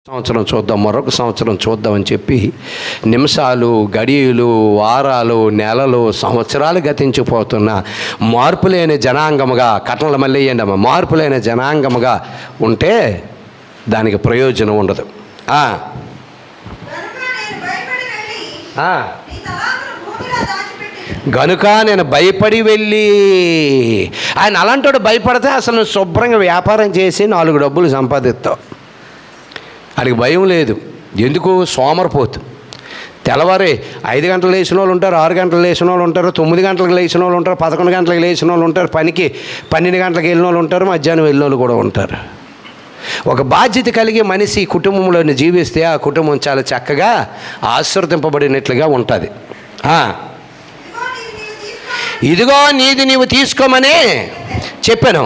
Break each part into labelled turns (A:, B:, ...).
A: సంవత్సరం చూద్దాం, మరొక సంవత్సరం చూద్దామని చెప్పి నిమిషాలు, గడియలు, వారాలు, నెలలు, సంవత్సరాలు గతించిపోతున్న మార్పులేని జనాంగముగా, కట్టల మళ్ళీ అయ్యండి, మార్పులేని జనాంగముగా ఉంటే దానికి ప్రయోజనం ఉండదు. గనుక నేను భయపడి వెళ్ళి, ఆయన అలాంటి భయపడితే అసలు నువ్వు శుభ్రంగా వ్యాపారం చేసి 4 డబ్బులు సంపాదిస్తావు. ఆయనకి భయం లేదు. ఎందుకు? సోమరిపోతు. తెల్లవారి 5 గంటలు లేచిన వాళ్ళు ఉంటారు, 6 గంటలు లేచిన వాళ్ళు ఉంటారు, 9 గంటలకు లేచిన వాళ్ళు ఉంటారు, 11 గంటలకు లేచిన వాళ్ళు ఉంటారు, పనికి 12 గంటలకు వెళ్ళిన వాళ్ళు ఉంటారు, మధ్యాహ్నం వెళ్ళిన వాళ్ళు కూడా ఉంటారు. ఒక బాధ్యత కలిగి మనిషి కుటుంబంలో జీవిస్తే ఆ కుటుంబం చాలా చక్కగా ఆశీర్వదింపబడినట్లుగా ఉంటుంది. ఇదిగో నీది నీవు తీసుకోమని చెప్పాను.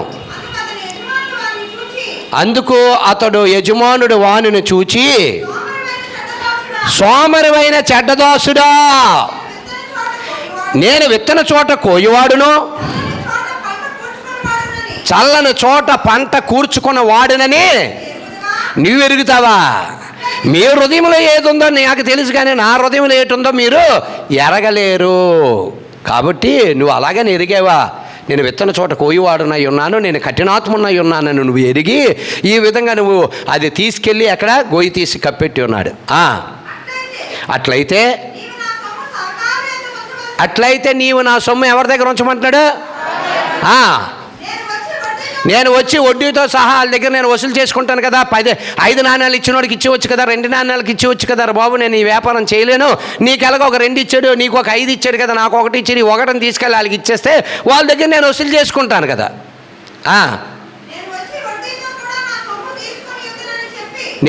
A: అందుకు అతడు యజమానుడు వానిని చూచి, సోమరివైన చెడ్డదాసుడా, నేను విత్తన చోట కోయువాడును, చల్లని చోట పంట కూర్చుకున్న వాడునని నీవు ఎరుగుతావా? మీ హృదయంలో ఏది ఉందో నాకు తెలుసు, కానీ నా హృదయంలో ఏటుందో మీరు ఎరగలేరు. కాబట్టి నువ్వు అలాగని ఎరిగేవా? నేను విత్తన చోట కోయివాడునై ఉన్నాను, నేను కఠినాత్మునై ఉన్నానని నువ్వు ఎరిగి ఈ విధంగా నువ్వు అది తీసుకెళ్ళి అక్కడ గోయి తీసి కప్పెట్టి ఉన్నాడు. అట్లయితే నీవు నా సొమ్ము ఎవరి దగ్గర ఉంచమంటున్నాడు? నేను వచ్చి వడ్డీతో సహా వాళ్ళ దగ్గర నేను వసూలు చేసుకుంటాను కదా. 5 నాణ్యాలు ఇచ్చినోడికి ఇచ్చేవచ్చు కదా, 2 నాణ్యాలకి ఇచ్చేవచ్చు కదా. బాబు నేను ఈ వ్యాపారం చేయలేను, నీకు ఎలాగో ఒక 2 ఇచ్చాడు, నీకు ఒక 5 ఇచ్చాడు కదా, నాకు 1 ఇచ్చి నీ 1ని తీసుకెళ్ళి వాళ్ళకి ఇచ్చేస్తే వాళ్ళ దగ్గర నేను వసూలు చేసుకుంటాను కదా.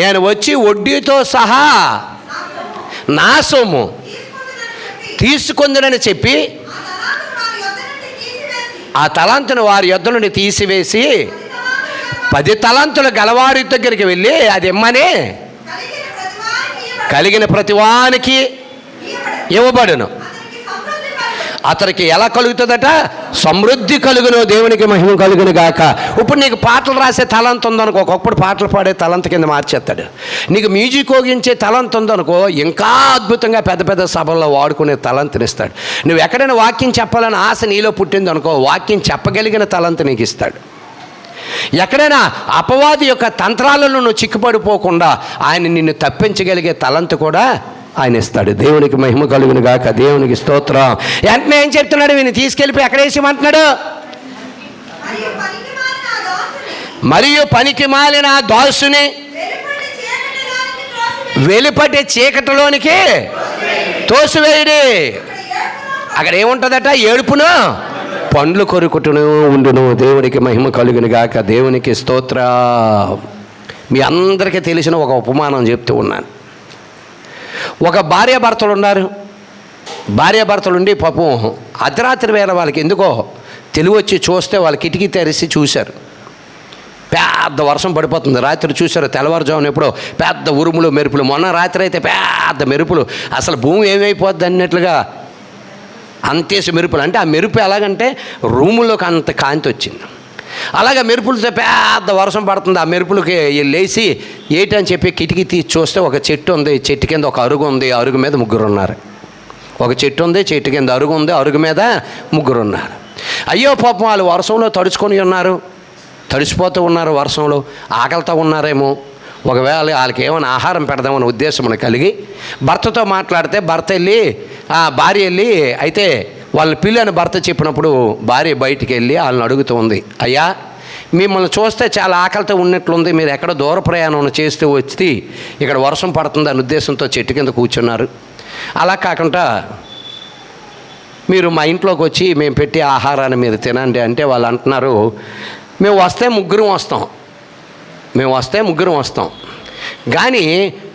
A: నేను వచ్చి వడ్డీతో సహా నా సొమ్ము తీసుకుందునని చెప్పి ఆ తలాంతును వారి యొద్ద నుండి తీసివేసి 10 తలాంతుల గలవారి దగ్గరికి వెళ్ళి అది ఇమ్మని కలిగిన ప్రతివానికి ఇవ్వబడును. అతనికి ఎలా కలుగుతుందట? సమృద్ధి కలుగును. దేవునికి మహిమ కలుగును గాక. ఇప్పుడు నీకు పాటలు రాసే తలంత ఉందనుకో, ఒకప్పుడు పాటలు పాడే తలంత కింద మార్చేస్తాడు. నీకు మ్యూజిక్ ఓగించే తలంత ఉందనుకో, ఇంకా అద్భుతంగా పెద్ద పెద్ద సభల్లో వాడుకునే తలంతనిస్తాడు. నువ్వు ఎక్కడైనా వాక్యం చెప్పాలని ఆశ నీలో పుట్టిందనుకో, వాక్యం చెప్పగలిగిన తలంత నీకు ఇస్తాడు. ఎక్కడైనా అపవాది యొక్క తంత్రాలను నువ్వు చిక్కుపడిపోకుండా ఆయన నిన్ను తప్పించగలిగే తలంత కూడా ఆయన ఇస్తాడు. దేవునికి మహిమ కలుగును గాక. దేవునికి స్తోత్రం. వెంటనే ఏం చెప్తున్నాడు? వీని తీసుకెళ్ళిపోయి ఎక్కడ వేసేమంటున్నాడు? మరియు పనికి మాలిన దాసుని వెలుపటి చీకటిలోనికి తోసివేయుడి. అక్కడ ఏముంటుందట? ఏడుపును పండ్లు కొరుకుటను ఉండును. దేవునికి మహిమ కలుగును గాక. దేవునికి స్తోత్రం. మీ అందరికీ తెలిసిన ఒక ఉపమానం చెప్తూ ఉన్నాను. ఒక భార్యాభర్తలు ఉన్నారు. భార్యాభర్తలు ఉండి పాపం అర్ధరాత్రి వేళ వాళ్ళకి ఎందుకో తెలివి వచ్చి చూస్తే వాళ్ళ కిటికీ తెరిచి చూశారు. పెద్ద వర్షం పడిపోతుంది. రాత్రి చూశారు, తెల్లవారుజామున ఎప్పుడో పెద్ద ఉరుములు మెరుపులు. మొన్న రాత్రి అయితే పెద్ద మెరుపులు, అసలు భూమి ఏమైపోద్ది అన్నట్లుగా అంతేసి మెరుపులు. అంటే ఆ మెరుపు ఎలాగంటే రూముల్లోకి అంత కాంతి వచ్చింది. అలాగే మెరుపులతో పెద్ద వర్షం పడుతుంది. ఆ మెరుపులకి లేచి ఏంటని చెప్పి కిటికీ తీసి చూస్తే ఒక చెట్టు ఉంది, చెట్టు కింద ఒక అరుగు ఉంది, అరుగు మీద 3 ఉన్నారు. ఒక చెట్టు ఉంది, చెట్టు కింద అరుగు ఉంది, అరుగు మీద 3 ఉన్నారు. అయ్యో పాపం వాళ్ళు వర్షంలో తడుచుకొని ఉన్నారు, తడిసిపోతూ ఉన్నారు, వర్షంలో ఆకలితో ఉన్నారేమో. ఒకవేళ వాళ్ళకి ఏమైనా ఆహారం పెడదామని ఉద్దేశం కలిగి భర్తతో మాట్లాడితే భార్య వెళ్ళి అయితే వాళ్ళని పిల్లని భర్త చెప్పినప్పుడు భార్య బయటికి వెళ్ళి వాళ్ళని అడుగుతూ ఉంది, అయ్యా మిమ్మల్ని చూస్తే చాలా ఆకలితో ఉన్నట్లుంది, మీరు ఎక్కడ దూర ప్రయాణం చేస్తూ వచ్చి ఇక్కడ వర్షం పడుతుంది అనే ఉద్దేశంతో చెట్టు కింద కూర్చున్నారు. అలా కాకుండా మీరు మా ఇంట్లోకి వచ్చి మేము పెట్టే ఆహారాన్ని మీరు తినండి అంటే వాళ్ళు అంటున్నారు, మేము వస్తే ముగ్గురం వస్తాం, కానీ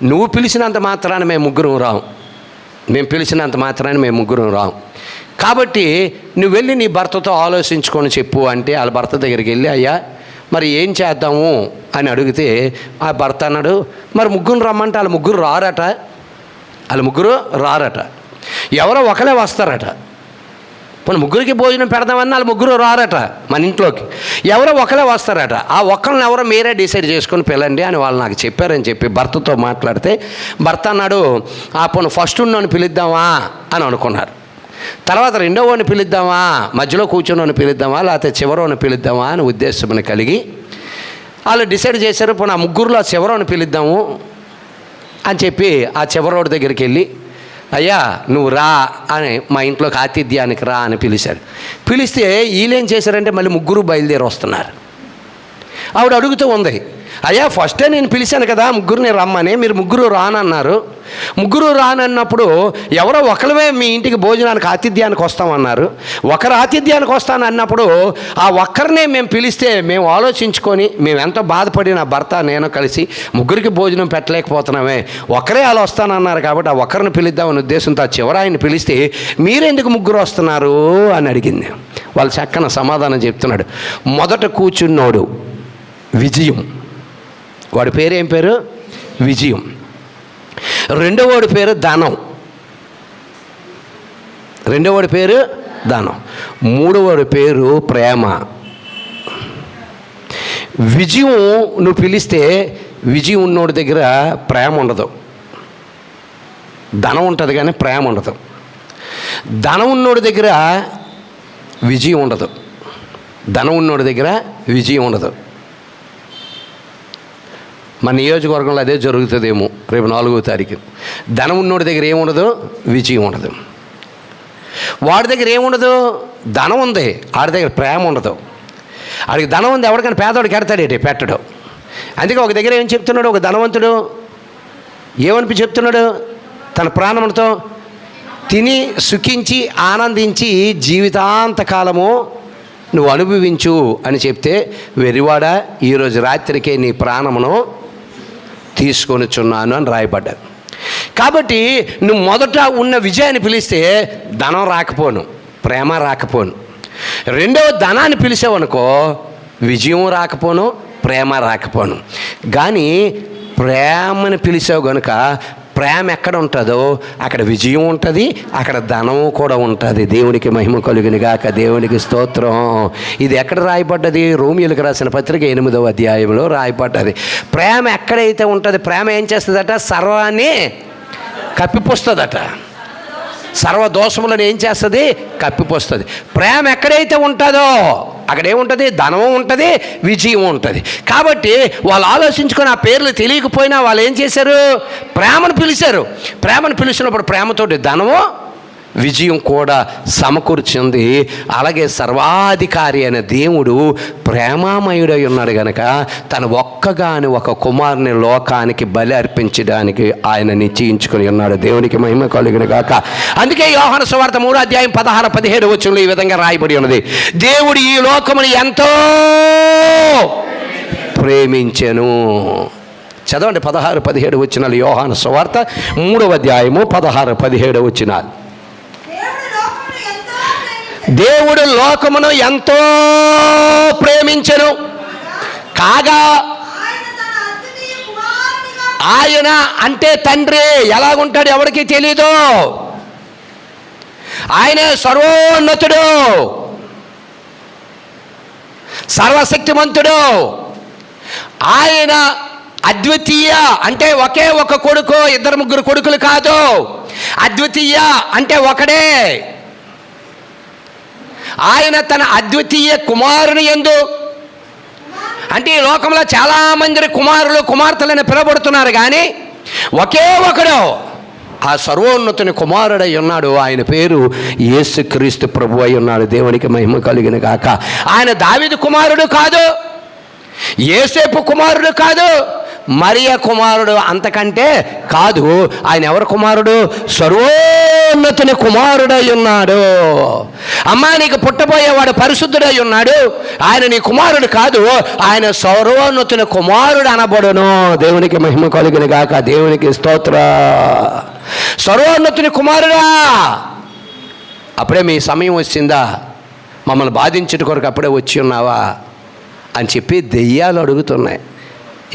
A: నువ్వు పిలిచినంత మాత్రాన మేము ముగ్గురం రాం. కాబట్టి నువ్వు వెళ్ళి నీ భర్తతో ఆలోచించుకొని చెప్పు అంటే వాళ్ళ భర్త దగ్గరికి వెళ్ళి, అయ్యా మరి ఏం చేద్దాము అని అడిగితే ఆ భర్త అన్నాడు, మరి 3 రమ్మంటే వాళ్ళు 3 రారట. ఎవరో ఒకరే వస్తారట. మన ముగ్గురికి భోజనం పెడదామని వాళ్ళు ముగ్గురు రారట మన ఇంట్లోకి, ఎవరో ఒకరే వస్తారట. ఆ ఒక్కరిని ఎవరో మీరే డిసైడ్ చేసుకొని పిల్లండి అని వాళ్ళు నాకు చెప్పారని చెప్పి భర్తతో మాట్లాడితే భర్త అన్నాడు, పోను ఫస్ట్ ఉన్నోని పిలుద్దామా అని అనుకున్నారు. తర్వాత రెండో వాడిని పిలుద్దామా, మధ్యలో కూర్చున్నోని పిలుద్దామా, లేకపోతే చివరోని పిలుద్దామా అని ఉద్దేశం కలిగి వాళ్ళు డిసైడ్ చేశారు. పోను ఆ ముగ్గురులో చివరోని పిలుద్దాము అని చెప్పి ఆ చివరోడి దగ్గరికి వెళ్ళి, అయ్యా నువ్వు రా అని, మా ఇంట్లోకి ఆతిథ్యానికి రా అని పిలిచారు. పిలిస్తే వీళ్ళేం చేశారంటే మళ్ళీ ముగ్గురు బయలుదేరి వస్తున్నారు. ఆవిడ అడుగుతూ ఉంది, అయ్యా ఫస్టే నేను పిలిచాను కదా ముగ్గురిని రమ్మని, మీరు ముగ్గురు రానన్నారు. ముగ్గురు రానన్నప్పుడు ఎవరో ఒకరిమే మీ ఇంటికి భోజనానికి ఆతిథ్యానికి వస్తామన్నారు. ఒకరు ఆతిథ్యానికి వస్తాను అన్నప్పుడు ఆ ఒక్కరినే మేము పిలిస్తే మేము ఆలోచించుకొని మేము ఎంతో బాధపడి నా భర్త నేను కలిసి ముగ్గురికి భోజనం పెట్టలేకపోతున్నామే, ఒకరే అలా వస్తానన్నారు కాబట్టి ఆ ఒక్కరిని పిలుద్దామనే ఉద్దేశంతో ఆ చివరి ఆయన పిలిస్తే మీరెందుకు ముగ్గురు వస్తున్నారు అని అడిగింది. వాళ్ళు చక్కన సమాధానం చెప్తున్నాడు. మొదట కూర్చున్నోడు విజయం, వాడి పేరు ఏం పేరు? విజయం. రెండోవాడి పేరు ధనం, రెండోవాడి పేరు ధనం. మూడోవాడి పేరు ప్రేమ. విజయం నువ్వు పిలిస్తే విజయం ఉన్నోడి దగ్గర ప్రేమ ఉండదు, ధనం ఉంటుంది కానీ ప్రేమ ఉండదు. ధనం ఉన్నోడి దగ్గర విజయం ఉండదు, ధనం ఉన్నోడి దగ్గర విజయం ఉండదు. మన నియోజకవర్గంలో అదే జరుగుతుందేమో రేపు 4వ తారీఖు. ధనం ఉన్నోడి దగ్గర ఏముండదు, విజయం ఉండదు. వాడి దగ్గర ఏముండదు, ధనం ఉంది, వాడి దగ్గర ప్రేమ ఉండదు. వాడికి ధనం ఉంది, ఎవరికైనా పేదవాడికి ఎడతాడేటి పెట్టడు. అందుకే ఒక దగ్గర ఏం చెప్తున్నాడు, ఒక ధనవంతుడు ఏమనిపి చెప్తున్నాడు, తన ప్రాణంతో తిని సుఖించి ఆనందించి జీవితాంతకాలము నువ్వు అనుభవించు అని చెప్తే, వెర్రివాడా ఈరోజు రాత్రికే నీ ప్రాణమును తీసుకొనిచున్నాను అని రాయబడ్డాడు. కాబట్టి నువ్వు మొదట ఉన్న విజయాన్ని పిలిస్తే ధనం రాకపోను, ప్రేమ రాకపోను. రెండవ ధనాన్ని పిలిచావనుకో విజయం రాకపోను, ప్రేమ రాకపోను. కానీ ప్రేమని పిలిచావు కనుక ప్రేమ ఎక్కడ ఉంటుందో అక్కడ విజయం ఉంటుంది, అక్కడ ధనము కూడా ఉంటుంది. దేవునికి మహిమ కలుగును గాక, దేవునికి స్తోత్రం. ఇది ఎక్కడ రాయబడ్డది? రోమియోలకు రాసిన పత్రిక 8వ అధ్యాయంలో రాయబడ్డది. ప్రేమ ఎక్కడైతే ఉంటుంది, ప్రేమ ఏం చేస్తుందట, సర్వాన్ని కప్పిపోస్తుందట, సర్వ దోషములను ఏం చేస్తుంది, కప్పిపోస్తుంది. ప్రేమ ఎక్కడైతే ఉంటుందో అక్కడేముంటుంది, ధనము ఉంటుంది, విజయం ఉంటుంది. కాబట్టి వాళ్ళు ఆలోచించుకొని ఆ పేర్లు తెలియకపోయినా వాళ్ళు ఏం చేశారు, ప్రేమను పిలిచారు. ప్రేమను పిలిచినప్పుడు ప్రేమతోటి ధనము విజయం కూడా సమకూర్చింది. అలాగే సర్వాధికారి అయిన దేవుడు ప్రేమామయుడై ఉన్నాడు కనుక తన ఒక్కగాని ఒక కుమారుని లోకానికి బలి అర్పించడానికి ఆయన నిశ్చయించుకొని ఉన్నాడు. దేవునికి మహిమ కలుగును గాక. అందుకే యోహాను సువార్త 3వ అధ్యాయం 16-17 వచనంలో ఈ విధంగా రాయబడి ఉన్నది, దేవుడు ఈ లోకమును ఎంతో ప్రేమించెను. చదవండి 16-17 వచనాలు. యోహాను సువార్త 3వ అధ్యాయము 16-17 వచనాలు. దేవుడు లోకమును ఎంతో ప్రేమించెను కాగా, ఆయన అంటే తండ్రి ఎలాగుంటాడు ఎవరికి తెలీదు. ఆయనే సర్వోన్నతుడు, సర్వశక్తిమంతుడు. ఆయన అద్వితీయ అంటే ఒకే ఒక కొడుకు, 2-3 కొడుకులు కాదు. అద్వితీయ అంటే ఒకడే. ఆయన తన అద్వితీయ కుమారుని యందు, అంటే ఈ లోకంలో చాలామంది కుమారులు కుమార్తెలను పిలబడుతున్నారు కానీ ఒకే ఒకడు ఆ సర్వోన్నతుని కుమారుడై ఉన్నాడు. ఆయన పేరు యేసుక్రీస్తు ప్రభు అయి ఉన్నాడు. దేవునికి మహిమ కలుగును గాక. ఆయన దావీదు కుమారుడు కాదు, యోసేపు కుమారుడు కాదు, మరియ కుమారుడు అంతకంటే కాదు. ఆయన ఎవరి కుమారుడు? సర్వోన్నతుని కుమారుడై ఉన్నాడు. అమ్మా నీకు పుట్టబోయేవాడు పరిశుద్ధుడై ఉన్నాడు, ఆయన నీ కుమారుడు కాదు, ఆయన సర్వోన్నతుని కుమారుడు అనబడును. దేవునికి మహిమ కలుగును గాక, దేవునికి స్తోత్ర. సర్వోన్నతుని కుమారుడా, అప్పుడే మీ సమయం వచ్చిందా, మమ్మల్ని బాధించుట కొరకు అప్పుడే వచ్చి ఉన్నావా అని చెప్పి దెయ్యాలు అడుగుతున్నాయి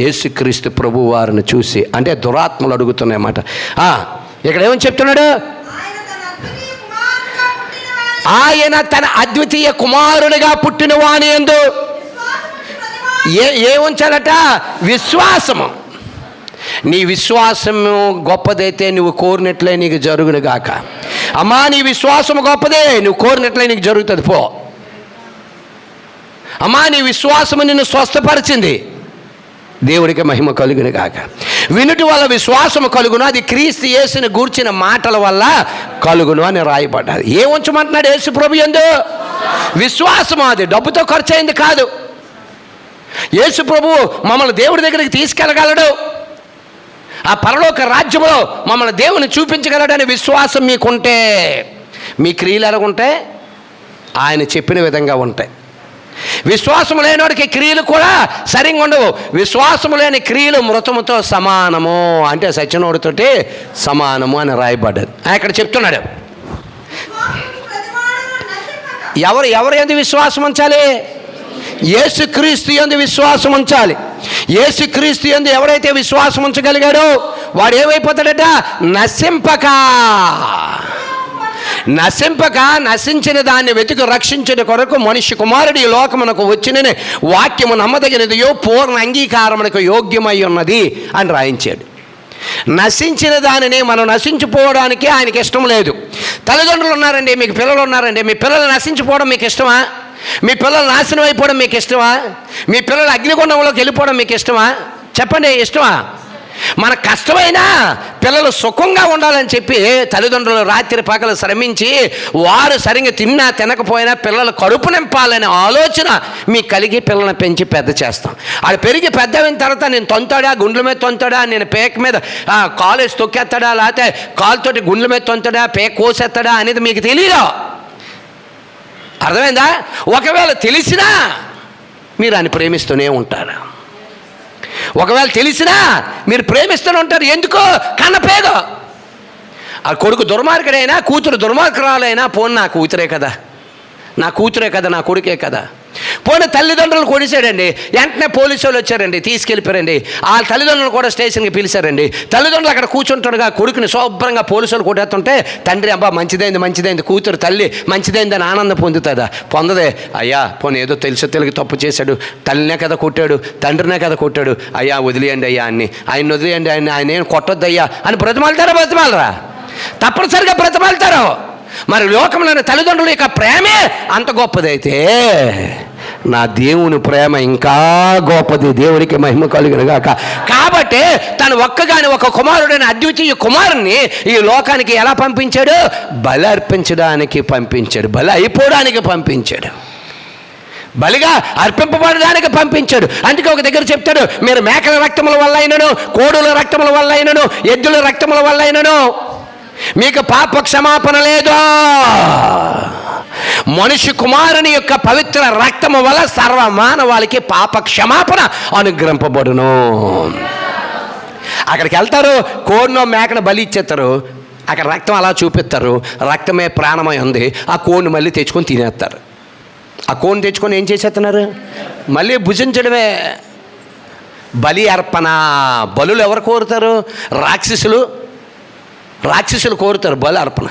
A: యేసుక్రీస్తు ప్రభు వారిని చూసి. అంటే దురాత్మలు అడుగుతున్నాయన్నమాట. ఇక్కడ ఏమని చెప్తున్నాడు, ఆయన తన అద్వితీయ కుమారునిగా పుట్టిన వాని యందు ఏ ఉంచాలట? విశ్వాసము. నీ విశ్వాసము గొప్పదైతే నువ్వు కోరినట్లే నీకు జరుగును గాక. అమ్మా, నీ విశ్వాసము గొప్పదే, నువ్వు కోరినట్లే నీకు జరుగుతుంది. పో అమ్మా, నీ విశ్వాసము నిన్ను స్వస్థపరిచింది. దేవుడికి మహిమ కలుగును గాక. వినుటి వల్ల విశ్వాసము కలుగును, అది క్రీస్తు యేసుని గూర్చిన మాటల వల్ల కలుగును అని రాయబడ్డది. ఏ ఉంచమంటున్నాడు యేసు ప్రభు యందు? విశ్వాసము. అది డబ్బుతో ఖర్చు అయింది కాదు. యేసు ప్రభు మమ్మల్ని దేవుడి దగ్గరికి తీసుకెళ్ళగలడు, ఆ పరలోక రాజ్యంలో మమ్మల్ని దేవుని చూపించగలడనే విశ్వాసం మీకుంటే, మీ క్రియలు ఎలాగుంటే ఆయన చెప్పిన విధంగా ఉంటాయి. విశ్వాసం లేనివాడికి క్రియలు కూడా సరిగ్గా ఉండవు. విశ్వాసం లేని క్రియలు మృతముతో సమానము, అంటే సచ్చినోడితోటి సమానము అని రాయబడ్డది. ఇక్కడ చెప్తున్నాడు, ఎవరు యందు విశ్వాసం ఉంచాలి? యేసుక్రీస్తు యందు విశ్వాసం ఉంచాలి. యేసుక్రీస్తు యందు ఎవరైతే విశ్వాసం ఉంచగలిగాడో వాడు ఏమైపోతాడట? నశింపక నశించిన దాన్ని వెతుకు రక్షించిన కొరకు మనిషి కుమారుడు ఈ లోకమునకు వచ్చినని వాక్యము నమ్మదగినదియో పూర్ణ అంగీకారమునకు యోగ్యమై ఉన్నది అని రాయించాడు. నశించిన దానిని మనం నశించిపోవడానికి ఆయనకి ఇష్టం లేదు. తల్లిదండ్రులు ఉన్నారండి, మీకు పిల్లలు ఉన్నారండి, మీ పిల్లలు నశించిపోవడం మీకు ఇష్టమా? మీ పిల్లలు నాశనం అయిపోవడం మీకు ఇష్టమా? మీ పిల్లలు అగ్నిగుండంలోకి వెళ్ళిపోవడం మీకు ఇష్టమా? చెప్పండి, ఇష్టమా? మన కష్టమైనా పిల్లలు సుఖంగా ఉండాలని చెప్పి తల్లిదండ్రులు రాత్రి పగలు శ్రమించి వారు సరిగ్గా తిన్నా తినకపోయినా పిల్లలు కడుపు నింపాలనే ఆలోచన మీకు కలిగి పిల్లల్ని పెంచి పెద్ద చేస్తాం. అది పెరిగి పెద్ద అయిన తర్వాత నేను తొంతాడా, గుండ్ల మీద తొంతాడా, నేను పేక మీద కాలేజ్ తొక్కేస్తాడా, లేకపోతే కాలుతోటి గుండ్ల మీద తొంతాడా, పేక కోసేస్తాడా అనేది మీకు తెలియదు. అర్థమైందా? ఒకవేళ తెలిసినా మీరు ఆయన ప్రేమిస్తూనే ఉంటారు. ఒకవేళ తెలిసినా మీరు ప్రేమిస్తూనే ఉంటారు. ఎందుకో? కన్నపేగో. ఆ కొడుకు దుర్మార్గుడైనా, కూతురు దుర్మార్గురాలైనా, పోను నా కూతురే కదా, నా కూతురే కదా, నా కొడుకే కదా. పోనీ తల్లిదండ్రులు కొడిసాడండి, వెంటనే పోలీసు వాళ్ళు వచ్చారండి, తీసుకెళ్ళిపోయారండి. ఆ తల్లిదండ్రులు కూడా స్టేషన్కి పిలిచారండి. తల్లిదండ్రులు అక్కడ కూర్చుంటాడుగా, కొడుకుని శుభ్రంగా పోలీసు వాళ్ళు కొట్టేస్తుంటే తండ్రి అబ్బా మంచిదైంది, కూతురు తల్లి మంచిదైందని ఆనందం పొందుతుందా? పొందదే. అయ్యా పోనీ ఏదో తెలియక తప్పు చేశాడు, తల్లినే కదా కొట్టాడు, తండ్రినే కదా కొట్టాడు, అయ్యా వదిలేయండి అయ్యా ఆయన వదిలేయండి, ఆయన ఏం కొట్టొద్దు అయ్యా అని బ్రతిమాలరా? తప్పనిసరిగా బ్రతిమాలుతారు. మరి లోకంలోని తల్లిదండ్రుల యొక్క ప్రేమే అంత గొప్పదైతే నా దేవుని ప్రేమ ఇంకా గొప్పది. దేవునికి మహిమ కలుగును గాక. కాబట్టి తను ఒక్కగాని ఒక కుమారుడైన అద్వితీయ కుమారుణ్ణి ఈ లోకానికి ఎలా పంపించాడు? బలి అర్పించడానికి పంపించాడు, బలి అయిపోవడానికి పంపించాడు, బలిగా అర్పింపబడడానికి పంపించాడు. అందుకే ఒక దగ్గర చెప్తాడు, మీరు మేకల రక్తముల వల్ల అయినను, కోడుల రక్తముల వల్ల అయినను, ఎద్దుల రక్తముల వల్ల అయినను మీకు పాప క్షమాపణ లేదు. మనిషి కుమారుని యొక్క పవిత్ర రక్తము వల్ల సర్వమానవాళికి పాప క్షమాపణ అనుగ్రహింపబడును. అక్కడికి వెళ్తారు, కోడినో మేకను బలి ఇచ్చేస్తారు, అక్కడ రక్తం అలా చూపిస్తారు, రక్తమే ప్రాణమై ఉంది. ఆ కోడిని మళ్ళీ తెచ్చుకొని తినేస్తారు. ఆ కోడిని తెచ్చుకొని ఏం చేసేస్తున్నారు? మళ్ళీ భుజించడమే. బలి అర్పణ. బలులు ఎవరు కోరుతారు? రాక్షసులు కోరుతారు బలి అర్పణ.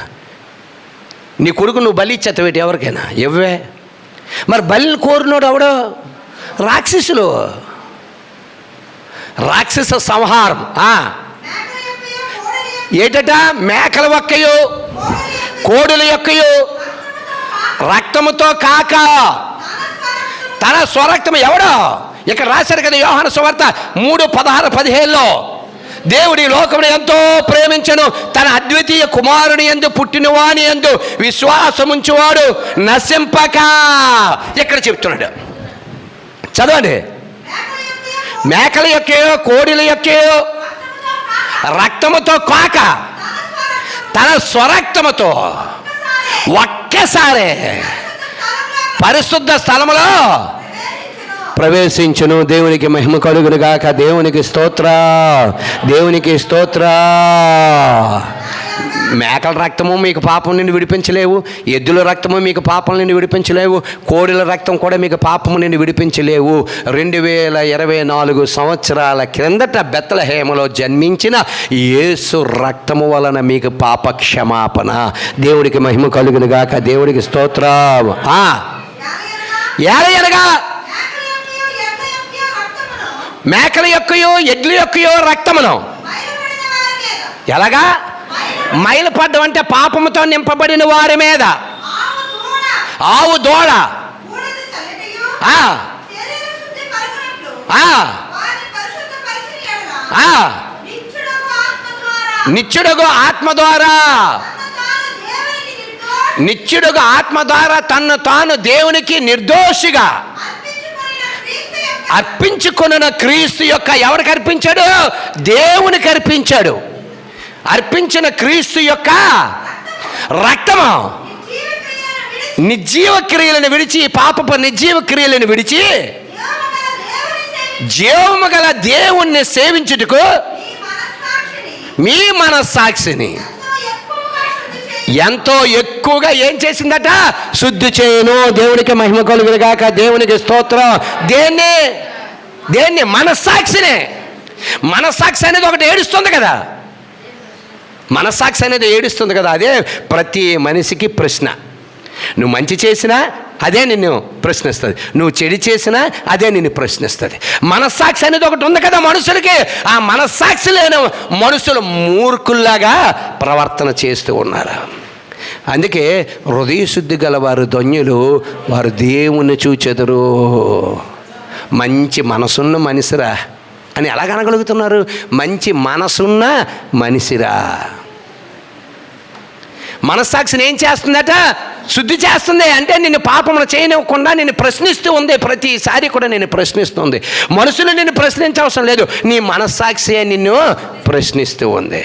A: నీ కొడుకు నువ్వు బలి ఇచ్చేస్తావేటి ఎవరికైనా? ఇవ్వే. మరి బలిని కోరినోడు ఎవడో? రాక్షసులు. రాక్షస సంహారం. ఏటట? మేకల యొక్కయు కోడుల యొక్కయు రక్తముతో కాక తన స్వరక్తము. ఎవడో? ఇక్కడ రాశారు కదా యోహాను సువార్త 3:16-17లో, దేవుడి లోకమును ఎంతో ప్రేమించెను, తన అద్వితీయ కుమారుని యందు పుట్టిన వాని యందు విశ్వాసముంచువాడు నశింపక. ఇక్కడ చెప్తున్నాడు, చదవండి. మేకల యొక్కయో కోడిల యొక్కయో రక్తముతో కాక తన స్వరక్తముతో ఒక్కసారే పరిశుద్ధ స్థలములో ప్రవేశించును. దేవునికి మహిమ కలుగును గాక. దేవునికి స్తోత్ర. మేకల రక్తము మీకు పాపం నుండి విడిపించలేవు, ఎద్దుల రక్తము మీకు పాపం నుండి విడిపించలేవు, కోడిల రక్తం కూడా మీకు పాపము నుండి విడిపించలేవు. 2024 సంవత్సరాల క్రిందట బెత్లెహేములో జన్మించిన యేసు రక్తము వలన మీకు పాప క్షమాపణ. దేవుడికి మహిమ కలుగును గాక, దేవుడికి స్తోత్రం. ఎలాగనగా మేకల యొక్కయో ఎడ్ల యొక్కయో రక్తమును ఎలాగా మైలుపడ్డం అంటే పాపముతో నింపబడిన వారి మీద ఆవు దూడ నిత్యుడుగు ఆత్మ ద్వారా, నిత్యుడుగు ఆత్మ ద్వారా తన్ను తాను దేవునికి నిర్దోషిగా అర్పించుకొనిన క్రీస్తు యొక్క ఎవరికి అర్పించాడు? దేవునికి అర్పించాడు. అర్పించిన క్రీస్తు యొక్క రక్తము నిర్జీవ క్రియలను విడిచి, పాపపు నిర్జీవ క్రియలను విడిచి జీవము గల దేవుణ్ణి సేవించుటకు మీ మనస్సాక్షిని ఎంతో ఎక్కువగా ఏం చేసిందట? శుద్ధి చేయను. దేవునికి మహిమ కలుగును గాక, దేవునికి స్తోత్రం. దేన్ని మనస్సాక్షినే. మనస్సాక్షి అనేది ఒకటి ఏడుస్తుంది కదా, మనస్సాక్షి అనేది ఏడుస్తుంది కదా. అదే ప్రతి మనిషికి ప్రశ్న. నువ్వు మంచి చేసినా అదే నిన్ను ప్రశ్నిస్తుంది, నువ్వు చెడు చేసినా అదే నిన్ను ప్రశ్నిస్తుంది. మనస్సాక్షి అనేది ఒకటి ఉంది కదా మనుషులకి. ఆ మనస్సాక్షి లేని మనుషులు మూర్ఖుల్లాగా ప్రవర్తన చేస్తూ ఉన్నారు. అందుకే హృదయశుద్ధి గలవారు ధన్యులు, వారు దేవుణ్ణి చూచెదరు. మంచి మనసున్న మనిషిరా అని ఎలా కనగలుగుతున్నారు? మంచి మనసున్న మనిషిరా. మనస్సాక్షిని ఏం చేస్తుందట? శుద్ధి చేస్తుంది. అంటే నిన్ను పాపములు చేయనివ్వకుండా నిన్ను ప్రశ్నిస్తూ ఉంది. ప్రతిసారి కూడా నేను ప్రశ్నిస్తుంది. మనుషులు నిన్ను ప్రశ్నించవసరం లేదు, నీ మనస్సాక్షి నిన్ను ప్రశ్నిస్తూ ఉంది.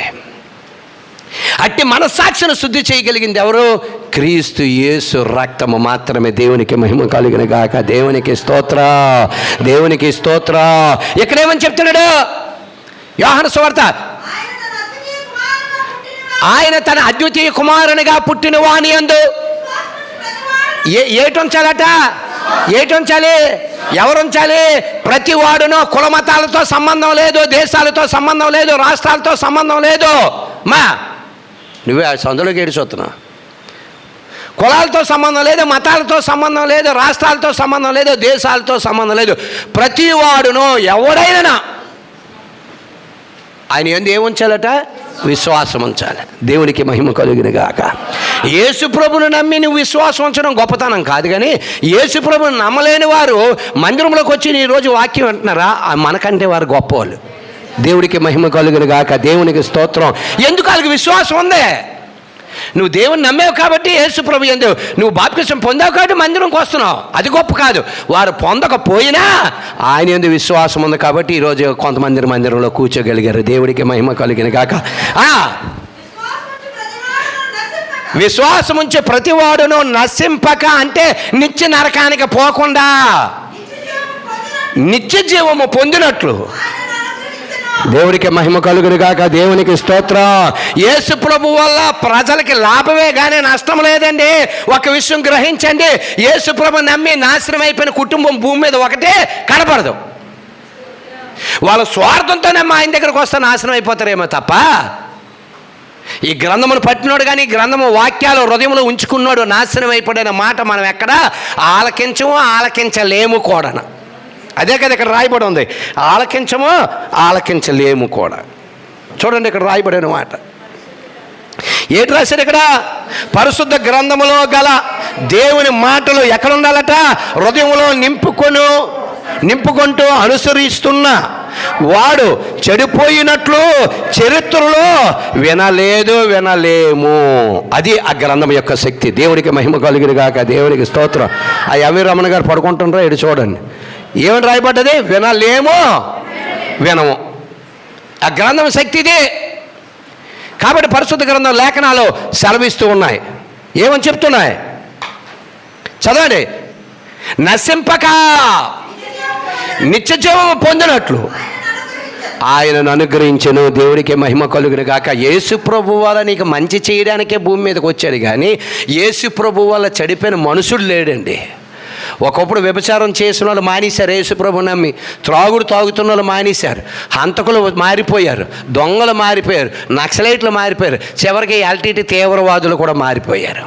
A: అట్టి మనస్సాక్షిని శుద్ధి చేయగలిగింది ఎవరు? క్రీస్తు యేసు రక్తము మాత్రమే. దేవునికి మహిమ కలుగును గాక, దేవునికి స్తోత్రం, దేవునికి స్తోత్రం. ఇక్కడేమని చెప్తున్నాడు యోహాను సువార్త? ఆయన తన అద్వితీయ కుమారునిగా పుట్టిన వాని యందు ఏటుంచాలట? ఏటుంచాలి? ఎవరుంచాలి? ప్రతి వాడును. కులమతాలతో సంబంధం లేదు, దేశాలతో సంబంధం లేదు, రాష్ట్రాలతో సంబంధం లేదు. నువ్వే సందులోకి ఏడిచొస్తున్నావు. కులాలతో సంబంధం లేదు, మతాలతో సంబంధం లేదు, రాష్ట్రాలతో సంబంధం లేదు, దేశాలతో సంబంధం లేదు. ప్రతి వాడును ఎవడైనా ఆయన యందు ఏముంచాలట? విశ్వాసం ఉంచాలి. దేవునికి మహిమ కలుగును గాక. యేసు ప్రభువును నమ్మి నువ్వు విశ్వాసం ఉంచడం గొప్పతనం కాదు, కానీ యేసు ప్రభువును నమ్మలేని వారు మందిరంలోకి వచ్చి ఈరోజు వాక్యం అంటున్నారా? మనకంటే వారు గొప్పవాళ్ళు. దేవుడికి మహిమ కలుగును గాక, దేవునికి స్తోత్రం. ఎందుకు వాళ్ళకి విశ్వాసం ఉంది? నువ్వు దేవుని నమ్మేవు కాబట్టి యేసు ప్రభు యందు నువ్వు బాప్తిసం పొందావు కాబట్టి మందిరంకి వస్తున్నావు, అది గొప్ప కాదు. వారు పొందకపోయినా ఆయన యందు విశ్వాసం ఉంది కాబట్టి ఈరోజు కొంతమంది మందిరంలో కూర్చోగలిగారు. దేవుడికి మహిమ కలిగిన గాక. విశ్వాసం ఉంచే ప్రతివాడును నశింపక, అంటే నిత్య నరకానికి పోకుండా నిత్య జీవము పొందినట్లు. దేవుడికి మహిమ కలుగును గాక, దేవునికి స్తోత్రం. యేసు ప్రభు వల్ల ప్రజలకి లాభమే కానీ నష్టం లేదండి. ఒక విషయం గ్రహించండి, యేసు ప్రభు నమ్మి నాశనం అయిపోయిన కుటుంబం భూమి మీద ఒకటే కనపడదు. వాళ్ళ స్వార్థంతోనే ఆయన దగ్గరకు వస్తే నాశనం అయిపోతారేమో తప్ప, ఈ గ్రంథమును పట్టినోడు కానీ ఈ గ్రంథము వాక్యాలు హృదయంలో ఉంచుకున్నాడు నాశనం అయిపోయిన మాట మనం ఎక్కడ ఆలకించము, ఆలకించలేము కూడా. అదే కదా ఇక్కడ రాయబడి ఉంది, ఆలకించము, ఆలకించలేము కూడా. చూడండి ఇక్కడ రాయబడిన మాట ఏంటి రాశారు ఇక్కడ? పరిశుద్ధ గ్రంథములో గల దేవుని మాటలు ఎక్కడ ఉండాలట? హృదయంలో నింపుకుంటూ అనుసరిస్తున్న వాడు చెడిపోయినట్లు చరిత్రలో వినలేము. అది ఆ గ్రంథం యొక్క శక్తి. దేవుడికి మహిమ కలుగును గాక, దేవునికి స్తోత్రం. ఆ ఎంవి రమణ గారు పడుకుంటున్నారో ఇటు చూడండి, ఏమని రాయబడ్డది? వినము. ఆ గ్రంథం శక్తిది కాబట్టి పరిశుద్ధ గ్రంథం లేఖనాలు సెలవిస్తూ ఉన్నాయి. ఏమని చెప్తున్నాయి? చదవండి. నశింపక నిత్య జీవము పొందినట్లు ఆయనను అనుగ్రహించెను. దేవుడికి మహిమ కలుగును గాక. యేసు ప్రభు వల్ల నీకు మంచి చేయడానికే భూమి మీదకి వచ్చాడు కానీ యేసు ప్రభు వల్ల చెడిపోయిన మనుషుడు లేడండి. ఒకప్పుడు వ్యభిచారం చేసిన వాళ్ళు మానేశారు, యేసు ప్రభు నమ్మి. తాగుతున్న వాళ్ళు మానేశారు, హంతకులు మారిపోయారు, దొంగలు మారిపోయారు, నక్సలైట్లు మారిపోయారు, చివరికి ఎల్టీటీ తీవ్రవాదులు కూడా మారిపోయారు.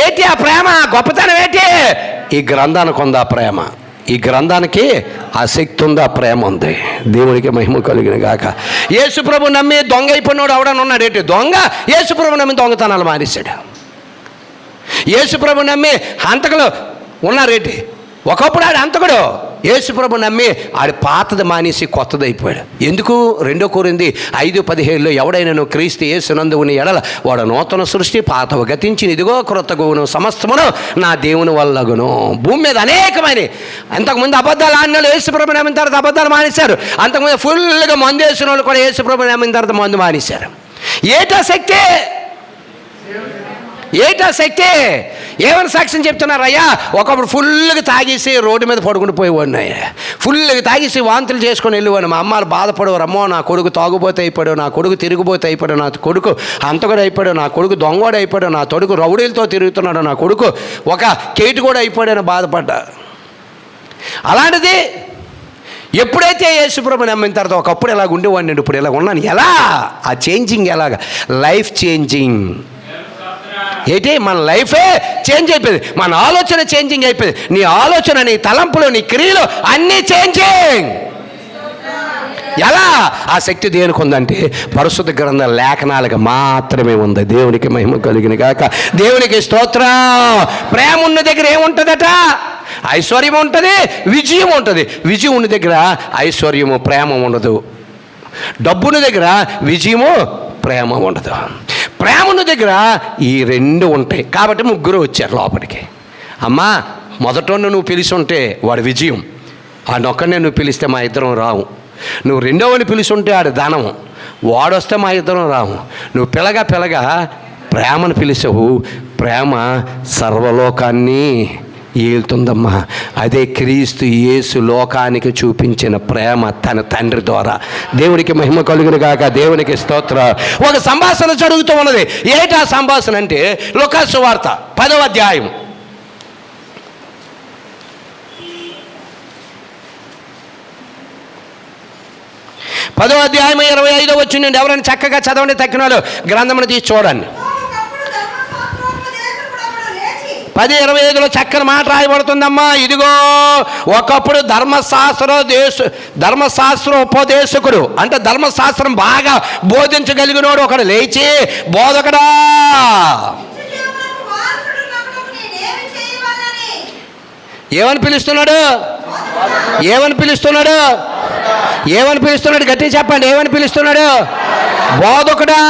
A: ఏంటి ఆ ప్రేమ? గొప్పతనం ఏంటి? ఈ గ్రంథానికి ఉంది ఆ ప్రేమ. ఈ గ్రంథానికి ఆ శక్తి ఉంది, ఆ ప్రేమ ఉంది. దేవునికి మహిమ కలిగిన గాక. యేసు ప్రభు నమ్మి దొంగ అయిపోయినాడు ఎవడన్నా ఉన్నాడు ఏంటి? దొంగ యేసు ప్రభు నమ్మి దొంగతనాలు మానేశాడు. యేసు ప్రభు నమ్మి హంతకులు ఉన్నారేంటి? ఒకప్పుడు ఆడు హంతకుడు. యేసు ప్రభు నమ్మి ఆడి పాతది మానేసి కొత్తది అయిపోయాడు. ఎందుకు? 2 కొరింథీ 5:17 ఎవడైనా క్రీస్తు యేసునందు ఉన్న ఎడల వాడు నూతన సృష్టి, పాతవ గతించి ఇదిగో క్రొత్తగును, సమస్తమును నా దేవుని వల్లగును. భూమి మీద అనేకమైన అంతకుముందు అబద్ధాలు ఆడిన యేసు ప్రభు నమ్మిన తర్వాత అబద్ధాలు మానేశారు. అంతకుముందు ఫుల్గా మందు వేసిన వాళ్ళు కూడా యేసు ప్రభు నమ్మిన తర్వాత మందు మానేశారు. ఏటా శక్తి? ఏటా శక్తి? ఏమైనా సాక్ష్యం చెప్తున్నారు? అయ్యా ఒకప్పుడు ఫుల్గా తాగేసి రోడ్డు మీద పడుకుని పోయేవాడిని, ఫుల్గా తాగేసి వాంతులు చేసుకొని వెళ్ళేవాడిని. మా అమ్మాలు బాధపడేవారు, అమ్మో నా కొడుకు తాగుబోతే అయిపోయాడు, నా కొడుకు తిరిగిపోతే అయిపోయాడు, నా కొడుకు అంతకుడు అయిపోయాడు, నా కొడుకు దొంగోడు అయిపోయాడు, నా కొడుకు రౌడీలతో తిరుగుతున్నాడు, నా కొడుకు ఒక కేటు కూడా అయిపోయాడని బాధపడ్డా. అలాంటిది ఎప్పుడైతే యేసుప్రభు నమ్మిన తర్వాత ఒకప్పుడు ఇలాగ ఉండేవాడిని, ఇప్పుడు ఇలా ఉన్నాను. ఎలా? ఆ చేంజింగ్ ఎలాగా? Life changing. ఏంటి? మన లైఫే చేంజ్ అయిపోయింది, మన ఆలోచన చేంజింగ్ అయిపోయింది. నీ ఆలోచన, నీ తలంపులు, నీ క్రియలు అన్నీ చేంజింగ్. ఎలా? ఆ శక్తి దేనికి ఉందంటే పరిశుద్ధ గ్రంథ లేఖనాలకు మాత్రమే ఉంది. దేవునికి మహిమ కలిగిన గాక. దేవునికి స్తోత్రం. ప్రేమ ఉన్న దగ్గర ఏముంటుందట? ఐశ్వర్యం ఉంటుంది, విజయం ఉంటుంది. విజయం ఉన్న దగ్గర ఐశ్వర్యము, ప్రేమ ఉండదు. డబ్బున్న దగ్గర విజయము, ప్రేమ ఉండదు. ప్రేమ ఉన్న దగ్గర ఈ 2 ఉంటాయి. కాబట్టి 3 వచ్చారు లోపలికి. అమ్మా మొదటోను నువ్వు పిలిచి ఉంటే వాడు విజయం, ఆడొక్కడనే నువ్వు పిలిస్తే మా ఇద్దరం రావు. నువ్వు రెండోవాడిని పిలిచి ఉంటే ఆడు ధనం, వాడొస్తే మా ఇద్దరం రావు. నువ్వు పిలగా ప్రేమను పిలిచావు, ప్రేమ సర్వలోకాన్ని ఏలుతుందమ్మా. అదే క్రీస్తు యేసు లోకానికి చూపించిన ప్రేమ తన తండ్రి ద్వారా. దేవునికి మహిమ కలుగును గాక. దేవునికి స్తోత్ర. ఒక సంభాషణ జరుగుతూ ఉన్నది. ఏటా సంభాషణ అంటే లూకాసు వార్త 10వ అధ్యాయం 25వ వచనం. ఎవరైనా చక్కగా చదవండి, తక్కినాడు గ్రంథమును తీసి చూడండి. 10:25లో చక్కని మాట రాయబడుతుందమ్మా. ఇదిగో ఒకప్పుడు ధర్మశాస్త్రోపదేశకుడు అంటే ధర్మశాస్త్రం బాగా బోధించగలిగినోడు ఒకడు లేచి, బోధకుడా ఏమని పిలుస్తున్నాడు? ఏమని పిలుస్తున్నాడు? ఏమని పిలుస్తున్నాడు? గట్టిగా చెప్పండి. ఏమని పిలుస్తున్నాడు? బోధకుడా.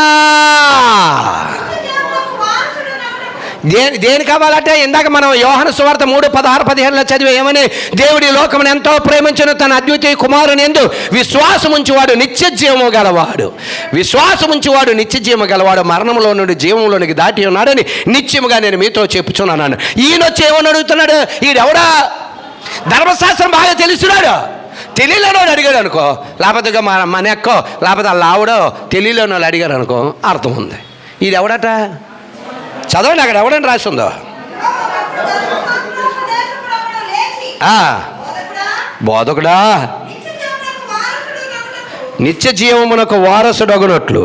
A: దేని కావాలంటే ఇందాక మనం యోహాను సువార్త 3:16-17 చదివే ఏమని? దేవుడి లోకమును ఎంతో ప్రేమించిన తన అద్వితీయ కుమారుని యందు విశ్వాసముంచువాడు నిత్య జీవము గలవాడు. విశ్వాసముంచువాడు నిత్య జీవము గలవాడు, మరణంలో నుండి జీవంలోనికి దాటి ఉన్నాడని నిత్యముగా నేను మీతో చెప్పుచున్నాను. ఈయనొచ్చి ఏమని అడుగుతున్నాడు? ఈడెవడా? ధర్మశాస్త్రం బాగా తెలుస్తున్నాడు, తెలియలేనోడు అడిగాడు అనుకో, లేకపోతే మన ఎక్కో లేకపోతే వాళ్ళ ఆవిడో తెలియలేని వాళ్ళు అడిగారు అనుకో, అర్థం ఉంది. ఇది ఎవడట? చదవండి, అక్కడ ఎవడని రాసి ఉందో. బోధకుడా నిత్య జీవమునకు వారసుడగునట్లు.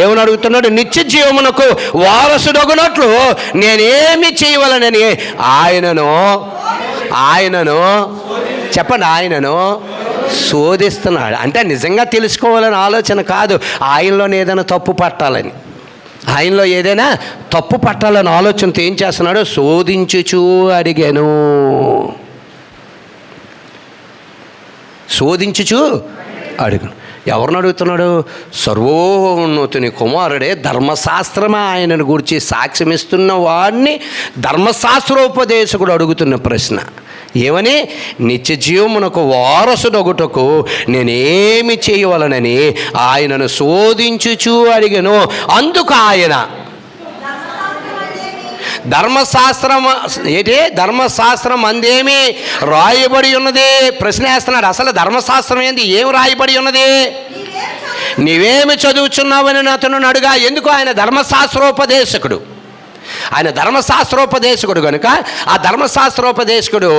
A: ఏమని అడుగుతున్నాడు? నిత్య జీవమునకు వారసుడగునట్లు నేనేమి చేయవలనని ఆయనను చెప్పండి, ఆయనను శోధిస్తున్నాడు. అంటే నిజంగా తెలుసుకోవాలని ఆలోచన కాదు, ఆయనలోనే ఏదైనా తప్పు పట్టాలని, ఆయనలో ఏదైనా తప్పు పట్టాలని ఆలోచనతో ఏం చేస్తున్నాడు? శోధించుచూ అడిగాను. శోధించుచూ అడిగాను. ఎవరిని అడుగుతున్నాడు? సర్వోన్నతుని కుమారుడే, ధర్మశాస్త్రమే ఆయనను గురించి సాక్ష్యం ఇస్తున్న వాడిని ధర్మశాస్త్రోపదేశకుడు అడుగుతున్న ప్రశ్న ఏమని? నిత్య జీవమునకు వారసుడొగుటకు నేనేమి చేయవలనని ఆయనను శోధించుచూ అడిగాను. అందుకు ఆయన ధర్మశాస్త్రం ఏంటి? ధర్మశాస్త్రం అందేమి రాయబడి ఉన్నది? ప్రశ్న వేస్తున్నాడు. అసలు ధర్మశాస్త్రం ఏంది? ఏం రాయబడి ఉన్నది? నీవేమి చదువుచున్నావని అతను అడుగా. ఎందుకు? ఆయన ధర్మశాస్త్రోపదేశకుడు. ఆయన ధర్మశాస్త్రోపదేశకుడు కనుక ఆ ధర్మశాస్త్రోపదేశకుడు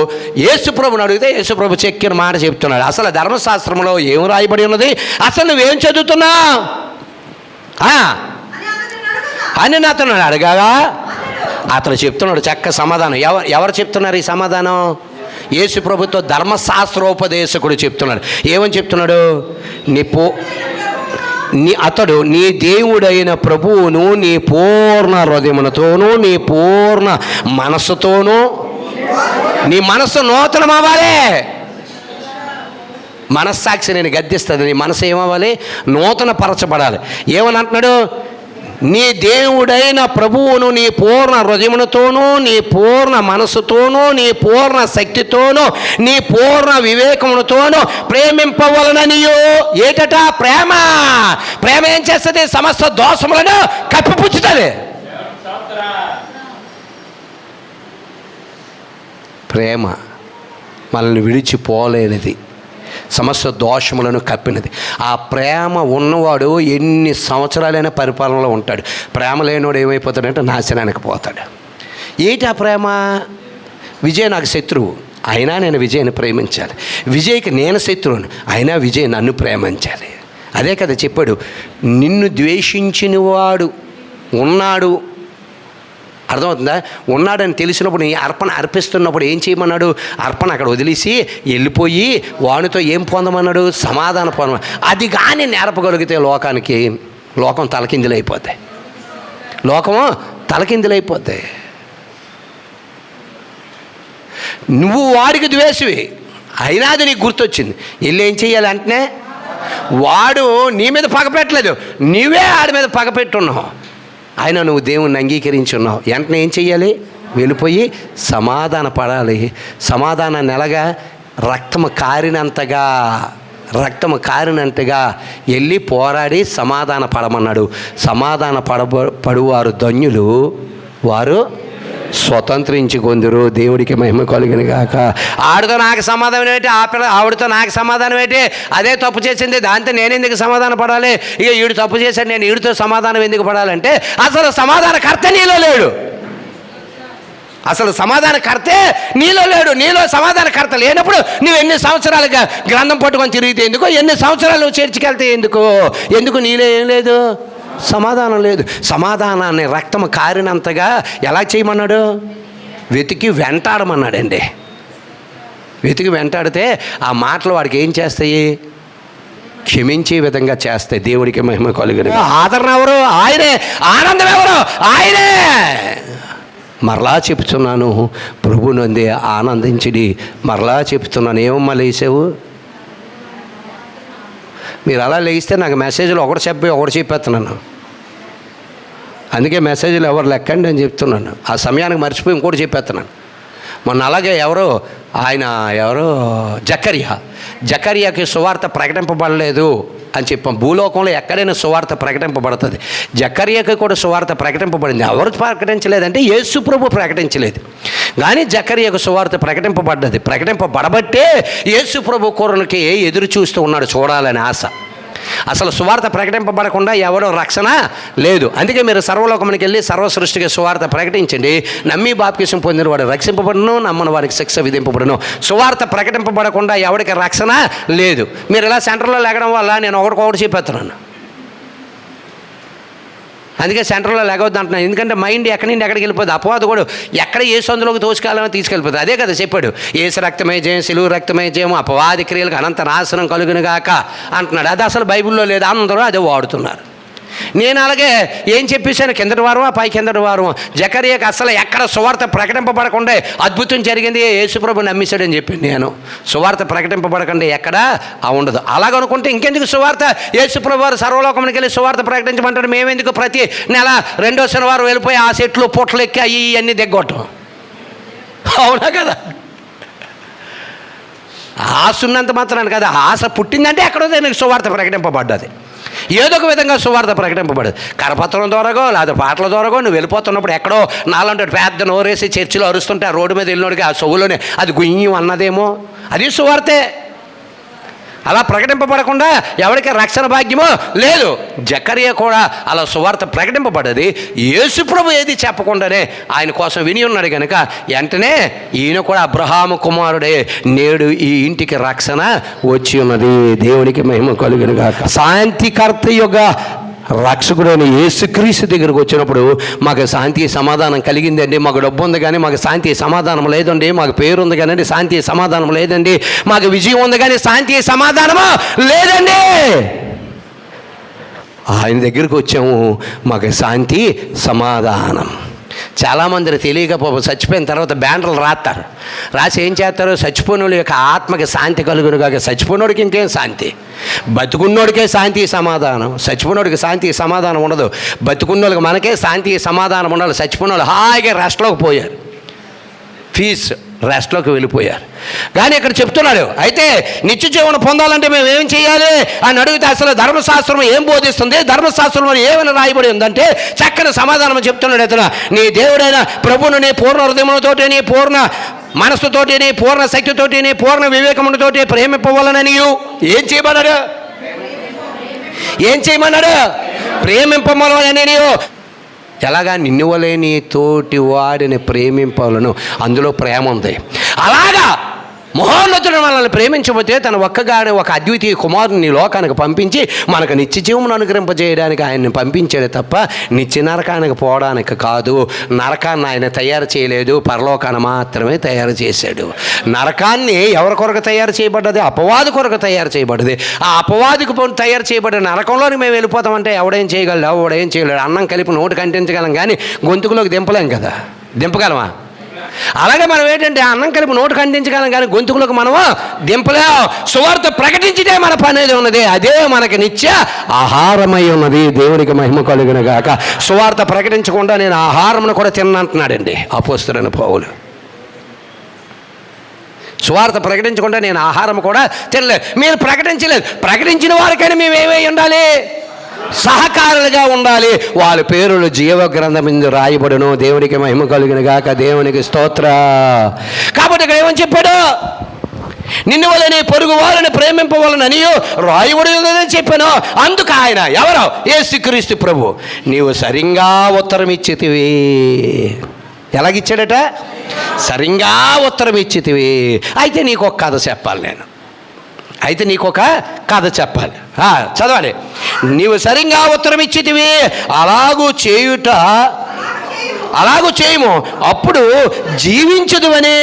A: యేసుప్రభుని అడిగితే యేసుప్రభు చెక్కిన మాట చెప్తున్నాడు. అసలు ధర్మశాస్త్రంలో ఏం రాయబడి ఉన్నది? అసలు నువ్వేం చదువుతున్నావు అని అతను అడగాగా అతను చెప్తున్నాడు చక్క సమాధానం. ఎవరు చెప్తున్నారు ఈ సమాధానం? యేసు ప్రభుతో ధర్మశాస్త్రోపదేశకుడు చెప్తున్నాడు. ఏమని చెప్తున్నాడు? అతడు నీ దేవుడైన ప్రభువును నీ పూర్ణ హృదయమునతోనూ నీ పూర్ణ మనస్సుతోనూ, నీ మనస్సు నూతనం అవ్వాలి. మనస్సాక్షి నేను గద్దిస్తుంది. నీ మనసు ఏమవ్వాలి? నూతన పరచబడాలి. ఏమని అంటున్నాడు? నీ దేవుడైన ప్రభువును నీ పూర్ణ హృదయమునతోనూ నీ పూర్ణ మనసుతోనూ నీ పూర్ణ శక్తితోనూ నీ పూర్ణ వివేకమునతోనూ ప్రేమింపవలననియో. ఏటట? ప్రేమ. ప్రేమ ఏం చేస్తుంది? సమస్త దోషములను కప్పిపుచ్చుతుంది. ప్రేమ మనల్ని విడిచిపోలేనిది, సమస్త దోషములను కప్పినది. ఆ ప్రేమ ఉన్నవాడు ఎన్ని సంవత్సరాలైనా పరిపాలనలో ఉంటాడు. ప్రేమ లేనివాడు ఏమైపోతాడంటే నాశనానికి పోతాడు. ఏంటి ఆ ప్రేమ? విజయ్ నాకు శత్రువు, అయినా నేను విజయ్ని ప్రేమించాలి. విజయ్కి నేను శత్రువుని, అయినా విజయ్ నన్ను ప్రేమించాలి. అదే కదా చెప్పాడు, నిన్ను ద్వేషించిన వాడు ఉన్నాడు. అర్థమవుతుందా? ఉన్నాడని తెలిసినప్పుడు నీ అర్పణ అర్పిస్తున్నప్పుడు ఏం చేయమన్నాడు? అర్పణ అక్కడ వదిలేసి వెళ్ళిపోయి వానితో ఏం పొందమన్నాడు? సమాధాన పొంద. అది కానీ నేర్పగలిగితే లోకం తలకిందులైపోతాయి. లోకము తలకిందులైపోతాయి. నువ్వు వాడికి ద్వేషివి, అయినా అది నీకు గుర్తొచ్చింది. వెళ్ళి ఏం చెయ్యాలి? అంటనే వాడు నీ మీద పగపెట్టలేదు, నీవే ఆడి మీద పగపెట్టున్నావు. అయినా నువ్వు దేవుణ్ణి అంగీకరించి ఉన్నావు. వెంటనే ఏం చెయ్యాలి? వెళ్ళిపోయి సమాధాన పడాలి. సమాధానాన్ని ఎలాగా? రక్తము కారినంతగా వెళ్ళి పోరాడి సమాధాన పడమన్నాడు. సమాధాన పడువారు ధన్యులు, వారు స్వతంత్రించి కొందరు. దేవుడికి మహిమ కలుగును గాక. ఆడితో నాకు సమాధానం ఏంటి? ఆవిడతో నాకు సమాధానం ఏంటి? అదే తప్పు చేసింది, దాంతో నేను ఎందుకు సమాధాన పడాలి? ఇక ఈడు తప్పు చేశాడు, నేను ఈడితో సమాధానం ఎందుకు పడాలంటే అసలు సమాధానకర్త నీలో లేడు. అసలు సమాధానకర్తే నీలో లేడు. నీలో సమాధానకర్త లేనప్పుడు నువ్వు ఎన్ని సంవత్సరాలుగా గ్రంథం పట్టుకొని తిరిగితే ఎందుకు? ఎన్ని సంవత్సరాలు నువ్వు చర్చికెళ్తే ఎందుకు నీలో ఏం లేదు? సమాధానం లేదు. సమాధానాన్ని రక్తము కారినంతగా ఎలా చేయమన్నాడు? వెతికి వెంటాడమన్నాడండి. వెతికి వెంటాడితే ఆ మాటలు వాడికి ఏం చేస్తాయి? క్షమించే విధంగా చేస్తాయి. దేవుడికి మహిమ కలుగును. ఆదరణ ఎవరు? ఆయనే. ఆనందం ఎవరు? ఆయనే. మరలా చెప్తున్నాను, ప్రభునందే ఆనందించడి. మరలా చెప్తున్నాను. ఏమమ్మా లేసావు? మీరు అలా లేస్తే నాకు మెసేజ్లు ఒకటి చెప్పేస్తున్నాను. అందుకే మెసేజ్లు ఎవరు లెక్కండి అని చెప్తున్నాను. ఆ సమయానికి మర్చిపోయి ఇంకోటి చెప్పేస్తున్నాను. మొన్న అలాగే జకర్యాకి సువార్త ప్రకటింపబడలేదు అని చెప్పాం. భూలోకంలో ఎక్కడైనా సువార్త ప్రకటింపబడుతుంది. జకర్యాకి కూడా సువార్త ప్రకటింపబడింది. ఎవరు ప్రకటించలేదంటే యేసు ప్రభు ప్రకటించలేదు, కానీ జకర్యాకు సువార్త ప్రకటింపబడబట్టే యేసు ప్రభు కొరలకి ఎదురు చూస్తూ ఉన్నాడు, చూడాలని ఆశ. అసలు సువార్త ప్రకటింపబడకుండా ఎవరో రక్షణ లేదు. అందుకే మీరు సర్వలోకమునికి వెళ్ళి సర్వ సృష్టికి సువార్త ప్రకటించండి. నమ్మి బాప్తిసం పొందిన వాడు రక్షింపబడును, నమ్మని వారికి శిక్ష విధింపబడును. సువార్త ప్రకటింపబడకుండా ఎవరికి రక్షణ లేదు. మీరు ఇలా సెంటర్లో లేగడం వల్ల నేను ఒకటి చెప్పేస్తున్నాను. అందుకే సెంటర్లో లేగవద్దు అంటున్నాను. ఎందుకంటే మైండ్ ఎక్కడి నుండి ఎక్కడికి వెళ్ళిపోతుంది. అపవాదు కూడా ఎక్కడ ఏ సందులోకి తోచుకెళ్ళమో తీసుకెళ్ళిపోతుంది. అదే కదా చెప్పాడు, ఏసు రక్తమే జయం, సిలువు రక్తమే జయం, అపవాది క్రియలకు అనంత నాశనం కలుగునుగాక అంటున్నాడు. అది అసలు బైబిల్లో లేదు, అందరూ అదే వాడుతున్నారు. నేను అలాగే ఏం చెప్పేశాను? కిందటి వారం జకర్యాకి అసలు ఎక్కడ సువార్త ప్రకటింపబడకుండా అద్భుతం జరిగింది, యేసుప్రభు నమ్మేశాడని చెప్పాను నేను. సువార్త ప్రకటింపబడకుండా ఎక్కడా ఉండదు. అలాగనుకుంటే ఇంకెందుకు సువార్త? యేసుప్రభు వారు సర్వలోకానికి వెళ్ళి సువార్త ప్రకటించమంటాడు. మేమెందుకు ప్రతి నెల 2వ శనివారం వెళ్ళిపోయి ఆ చెట్లు పొట్లు ఎక్కి అన్నీ దిగ్గొట్టం? అవునా కదా? ఆశ ఉన్నంత మాత్రాన్ని కదా. ఆశ పుట్టిందంటే ఎక్కడో నీకు సువార్త ప్రకటింపబడ్డది. ఏదో ఒక విధంగా సువార్త ప్రకటింపబడదు. కరపత్రం ద్వారాగో లేదా పాటల ద్వారాగో నువ్వు వెళ్ళిపోతున్నప్పుడు ఎక్కడో నాలంటే పెద్ద నోరేసి చర్చిలో అరుస్తుంటే ఆ రోడ్డు మీద వెళ్ళినోడికి ఆ సొవ్వులోనే అది గుయ్యం అన్నదేమో, అది సువార్తే. అలా ప్రకటింపబడకుండా ఎవరికి రక్షణ భాగ్యమో లేదు. జకరియా కూడా అలా సువార్త ప్రకటింపబడ్డది. యేసుప్రభు ఏది చెప్పకుండానే ఆయన కోసం విని ఉన్నాడు కనుక వెంటనే ఈయన కూడా అబ్రహాము కుమారుడే, నేడు ఈ ఇంటికి రక్షణ వచ్చి ఉన్నది. దేవునికి మహిమ కలుగును గాక. శాంతికర్త యొక్క రక్షకుడైన యేసుక్రీస్తు దగ్గరకు వచ్చినప్పుడు మాకు శాంతి సమాధానం కలిగిందండి. మాకు డబ్బు ఉంది కానీ మాకు శాంతి సమాధానం లేదండి. మాకు పేరు ఉంది కానీ శాంతి సమాధానం లేదండి. మాకు విజయం ఉంది కానీ శాంతి సమాధానము లేదండి. ఆయన దగ్గరికి వచ్చాము, మాకు శాంతి సమాధానం. చాలామంది తెలియకపో చచ్చిపోయిన తర్వాత బ్యానర్లు రాస్తారు. రాసి ఏం చేస్తారు? చచ్చిపోయినోడి యొక్క ఆత్మకి శాంతి కలుగును కాక. చచ్చిపోయినోడికి ఇంకేం శాంతి? బతుకున్నోడికే శాంతి సమాధానం. చచ్చిపోయినోడికి శాంతి సమాధానం ఉండదు. బతుకున్నోళ్ళకి మనకే శాంతి సమాధానం ఉండాలి. చచ్చిపోయినోళ్ళు హాయిగా రెస్ట్లోకి పోయారు, ఫీజు రెస్ట్లోకి వెళ్ళిపోయారు. కానీ ఇక్కడ చెప్తున్నాడు, అయితే నిత్య జీవనం పొందాలంటే మేము ఏం చేయాలి అని అడిగితే అసలు ధర్మశాస్త్రం ఏం బోధిస్తుంది, ధర్మశాస్త్రం ఏమైనా రాయబడి ఉందంటే చక్కని సమాధానం చెప్తున్నాడు. అతను నీ దేవుడైన ప్రభువును నీ పూర్ణ హృదయములతోటి, నీ పూర్ణ మనస్సుతోటి, నీ పూర్ణ శక్తితోటి, నీ పూర్ణ వివేకములతోటి ప్రేమింపవాలని ఏం చేయమన్నాడు? ఏం చేయమన్నాడు? ప్రేమింపవాలని. నీవు ఎలాగా? నిన్ను వలే నీ తోటి వాడిని ప్రేమింపాలను. అందులో ప్రేమ ఉంది. అలాగా మహోన్నతుడు మనల్ని ప్రేమించబోతే తన ఒక్కగానే ఒక అద్వితీయ కుమారుని లోకానికి పంపించి మనకు నిత్య జీవమును అనుగ్రహింపజేయడానికి ఆయన్ని పంపించాడు తప్ప నిత్య నరకానికి పోవడానికి కాదు. నరకాన్ని ఆయన తయారు చేయలేదు, పరలోకాన్ని మాత్రమే తయారు చేశాడు. నరకాన్ని ఎవరి కొరకు తయారు చేయబడ్డది? అపవాది కొరకు తయారు చేయబడ్డది. ఆ అపవాదికి తయారు చేయబడ్డ నరకంలోకి మేము వెళ్ళిపోతామంటే ఎవడేం చేయగలడు? ఎవడేం చేయలేడు. అన్నం కలిపి నోటికి అంటించగలం కానీ గొంతుకులోకి దింపలేం కదా. దింపగలమా? అలాగే మనం ఏంటంటే అన్నం కలిపి నోటికి అందించగలం కానీ గొంతుకులకు మనము దింపలేం. సువార్త ప్రకటించితే మన పని అనేది ఉన్నది. అదే మనకి నిత్య ఆహారమై ఉన్నది. దేవునికి మహిమ కలుగును గాక. సువార్త ప్రకటించకుండా నేను ఆహారమును కూడా తిన్నంటున్నాడండి అపోస్తలుడైన పౌలు. సువార్త ప్రకటించకుండా నేను ఆహారం కూడా తినలేదు. మీరు ప్రకటించలేదు. ప్రకటించిన వారికైనా మేము ఏమై ఉండాలి? సహకారులుగా ఉండాలి. వాళ్ళ పేరులు జీవ గ్రంథం మీద రాయబడును. దేవునికి మహిమ కలుగును గాక. దేవునికి స్తోత్ర. కాబట్టి ఇక్కడ ఏమని చెప్పాడు? నిన్ను వల్ల నీ పొరుగు వాళ్ళని ప్రేమింపవాలని రాయబడి చెప్పాను. అందుకు ఆయన ఎవరో? యేసుక్రీస్తు ప్రభు. నీవు సరిగ్గా ఉత్తరం ఇచ్చితివి. ఎలాగిచ్చాడట? సరిగ్గా ఉత్తరం ఇచ్చితివి. అయితే నీకు ఒక కథ చెప్పాలి నేను. అయితే నీకు ఒక కథ చెప్పాలి. చదవాలి. నీవు సరిగ్గా ఉత్తరం ఇచ్చితివి, అలాగూ చేయుట, అలాగూ చేయము, అప్పుడు జీవించదు అని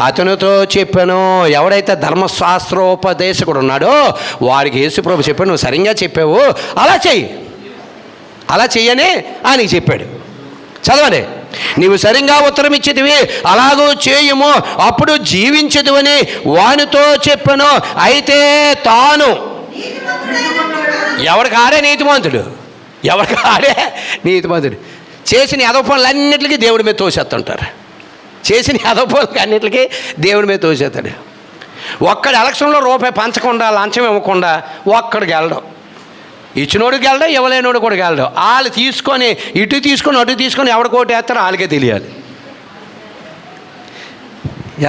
A: అతనితో చెప్పాను. ఎవడైతే ధర్మశాస్త్రోపదేశకుడు ఉన్నాడో వారికి యేసుప్రభు చెప్పాడు, నువ్వు సరిగ్గా చెప్పావు, అలా చెయ్యి, అలా చెయ్యని ఆయనకి చెప్పాడు. చదవండి. నీవు సరిగ్గా ఉత్తరం ఇచ్చితివి, అలాగూ చేయుము, అప్పుడు జీవించదు అని వానితో చెప్పాను. అయితే తాను ఎవరికి ఆడే నీతిమంతుడు, ఎవరికి ఆడే నీతిమంతుడు. చేసిన యదవ పనులన్నిటికీ దేవుడి మీద తోసేస్తుంటారు. చేసిన యదవ పనులకి అన్నిటికీ దేవుడి మీద తోసేస్తాడు. ఒక్కడు ఎలక్షన్లో రూపాయి పంచకుండా, లంచం ఇవ్వకుండా ఒక్కడికి వెళ్ళడం. ఇచ్చినోడికి వెళ్ళడం, ఇవ్వలేనోడు కూడా వెళ్ళడం. వాళ్ళు తీసుకొని ఇటు తీసుకొని అటు తీసుకొని ఎవరికి ఓటు వేస్తారో వాళ్ళకే తెలియాలి.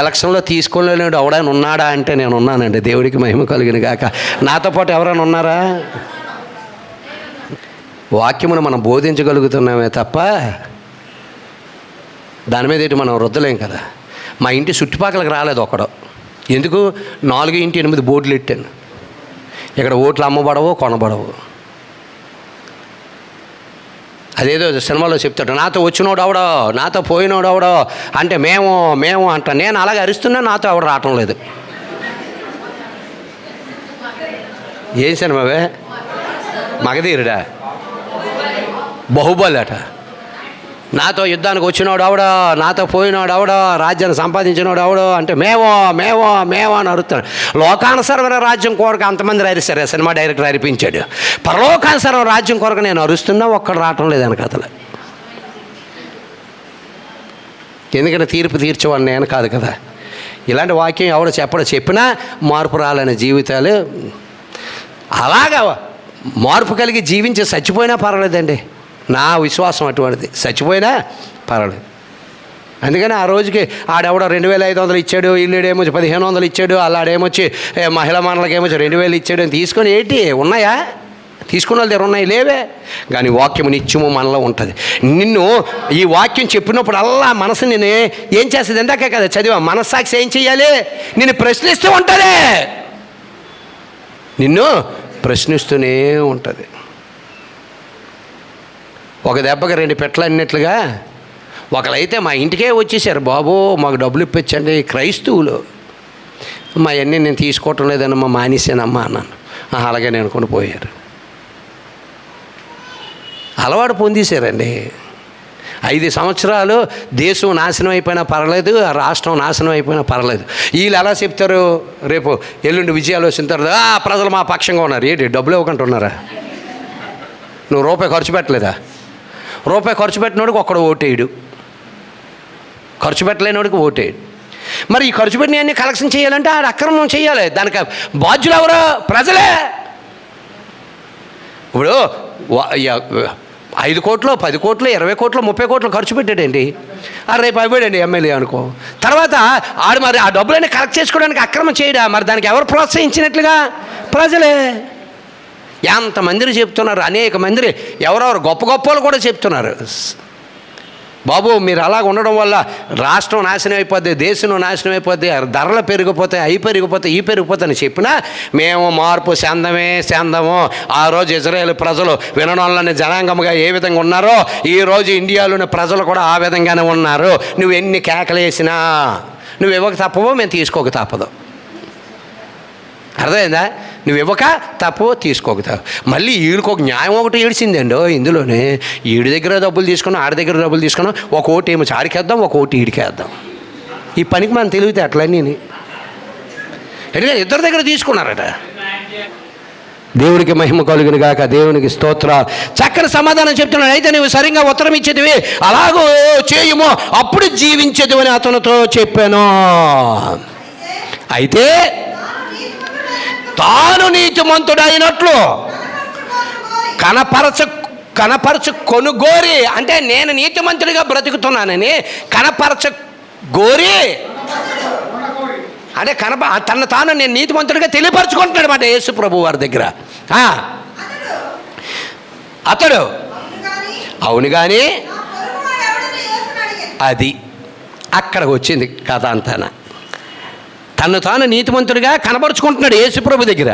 A: ఎలక్షన్లో తీసుకోలేడు ఎవడైనా ఉన్నాడా అంటే నేను ఉన్నానండి. దేవుడికి మహిమ కలిగిన గాక. నాతో పాటు ఎవరైనా ఉన్నారా? వాక్యమును మనం బోధించగలుగుతున్నామే తప్ప దాని మీద ఏంటి మనం రుద్దలేం కదా. మా ఇంటి చుట్టుపక్కలకు రాలేదు ఒకడు. ఎందుకు? 4x8 బోర్డులు పెట్టాను. ఇక్కడ ఓట్లు అమ్మబడవు, కొనబడవు. అదేదో సినిమాలో చెప్తాడు, నాతో వచ్చినోడు అవడో, నాతో పోయినోడు అవడో అంటే మేము అంట. నేను అలాగే అరుస్తున్నా, నాతో ఎవడు రావటం లేదు. ఏం సినిమావే? మగధీరుడా? బాహుబలి అట. నాతో యుద్ధానికి వచ్చినోడు అవడో, నాతో పోయినోడు అవడో, రాజ్యాన్ని సంపాదించినోడు అవడో అంటే మేము అని అరుస్తాడు. లోకానుసరమైన రాజ్యం కొరకు అంతమంది అరిస్తారు. Cinema director అరిపించాడు. పరలోకానుసరమైన రాజ్యం కొరకు నేను అరుస్తున్నా, ఒక్కడు రావటం లేదని కథలు. ఎందుకంటే తీర్పు తీర్చేవాడిని నేను కాదు కదా. ఇలాంటి వాక్యం ఎవడో చెప్పినా మార్పు రాలని జీవితాలు అలాగా మార్పు కలిగి జీవించి చచ్చిపోయినా పర్వాలేదండి. నా విశ్వాసం అటువంటిది, చచ్చిపోయినా పర్వాలేదు. అందుకని ఆ రోజుకి ఆడెవడో 2500 ఇచ్చాడు, ఇల్లుడేమో 1500 ఇచ్చాడు, అలాడేమొచ్చి మహిళా మండలకేమో 2000 ఇచ్చాడు అని తీసుకొని ఏంటి ఉన్నాయా? తీసుకున్న వాళ్ళ దగ్గర ఉన్నాయి లేవే. కానీ వాక్యం నిత్యము మనలో ఉంటుంది. నిన్ను ఈ వాక్యం చెప్పినప్పుడు అల్లా మనసు నేను ఏం చేస్తుంది? ఇందాకే కదా చదివా, మనస్సాక్షి ఏం చెయ్యాలి? నిన్ను ప్రశ్నిస్తూ ఉంటుంది, నిన్ను ప్రశ్నిస్తూనే ఉంటుంది. ఒక దెబ్బకి 2 పెట్టలు అన్నట్లుగా ఒకరైతే మా ఇంటికే వచ్చేసారు, బాబు మాకు డబ్బులు ఇప్పించండి, క్రైస్తవులు. మా అన్నీ నేను తీసుకోవటం లేదన్నమ్మా, మానేసానమ్మా అన్నాను. అలాగే నేను అనుకుని పోయారు. అలవాటు పొందేశారండి. 5 సంవత్సరాలు దేశం నాశనం అయిపోయినా పర్లేదు, రాష్ట్రం నాశనం అయిపోయినా పర్లేదు. వీళ్ళు ఎలా చెప్తారు? రేపు ఎల్లుండి విజయాలు వచ్చిన తర్వాత ప్రజలు మా పక్షంగా ఉన్నారు. ఏంటి డబ్బులు ఇవ్వకుంటున్నారా? నువ్వు రూపాయి ఖర్చు పెట్టలేదా? రూపాయి ఖర్చు పెట్టినోడికి ఒక్కడు ఓటేయడు, ఖర్చు పెట్టలేనోడికి ఓటేయడు. మరి ఈ ఖర్చు పెట్టినవన్నీ కలెక్షన్ చేయాలంటే ఆడ అక్రమం చేయాలి. దానికి బాధ్యులు ఎవరు? ప్రజలే. ఇప్పుడు 5 కోట్లు, 10 కోట్లు, 20 కోట్లు, 30 కోట్లు ఖర్చు పెట్టాడండి. రేపు అయిపోయాడండి ఎమ్మెల్యే అనుకో. తర్వాత ఆడు మరి ఆ డబ్బులన్నీ కలెక్ట్ చేసుకోవడానికి అక్రమం చేయడా? మరి దానికి ఎవరు ప్రోత్సహించినట్లుగా? ప్రజలే. ఎంతమందిని చెప్తున్నారు, అనేక మంది ఎవరెవరు గొప్ప గొప్పలు కూడా చెప్తున్నారు, బాబు మీరు అలాగ ఉండడం వల్ల రాష్ట్రం నాశనం అయిపోద్ది, దేశం నాశనం అయిపోద్ది, ధరలు పెరిగిపోతాయి, అవి పెరిగిపోతాయి, ఈ పెరిగిపోతాయని చెప్పినా మేము మార్పు చెందము. ఆ రోజు ఇజ్రాయేల్ ప్రజలు వినడంలోని జనాంగముగా ఏ విధంగా ఉన్నారో ఈరోజు ఇండియాలోని ప్రజలు కూడా ఆ విధంగానే ఉన్నారు. నువ్వు ఎన్ని కేకలేసినా నువ్వు ఇవ్వక తప్పవో, మేము తీసుకోక తప్పదు. అర్థమైందా? నువ్వు ఇవ్వక తప్పు, తీసుకోక. మళ్ళీ వీడికి ఒక న్యాయం ఒకటి ఏడిచిందండి ఇందులోనే. ఈడి దగ్గర డబ్బులు తీసుకున్నాం, ఆడి దగ్గర డబ్బులు తీసుకున్నాం, ఒక ఓటు ఏమో ఆడికేద్దాం, ఒక ఓటు ఈడికేద్దాం. ఈ పనికి మనం తెలివితే అట్లన్నీ ఎందుకంటే ఇద్దరి దగ్గర తీసుకున్నారట. దేవుడికి మహిమ కలుగును గాక, దేవునికి స్తోత్ర. చక్కని సమాధానం చెప్తున్నాడు. అయితే నువ్వు సరిగ్గా ఉత్తరం ఇచ్చేదివి, అలాగూ చేయుమో అప్పుడు జీవించేది అని అతనితో చెప్పాను. అయితే తాను నీతిమంతుడైనట్లు కనపరచ కొనుగోరి, అంటే నేను నీతిమంతుడిగా బ్రతుకుతున్నానని కనపరచగోరి, అంటే తను తాను నేను నీతిమంతుడిగా తెలియపరచుకుంటున్నాడు అన్నమాట యేసు ప్రభు వారి దగ్గర. అతడు అవును కానీ అది అక్కడికి వచ్చింది కథ అంతాన. తను తాను నీతిమంతుడిగా కనబరుచుకుంటున్నాడు యేసుప్రభు దగ్గర.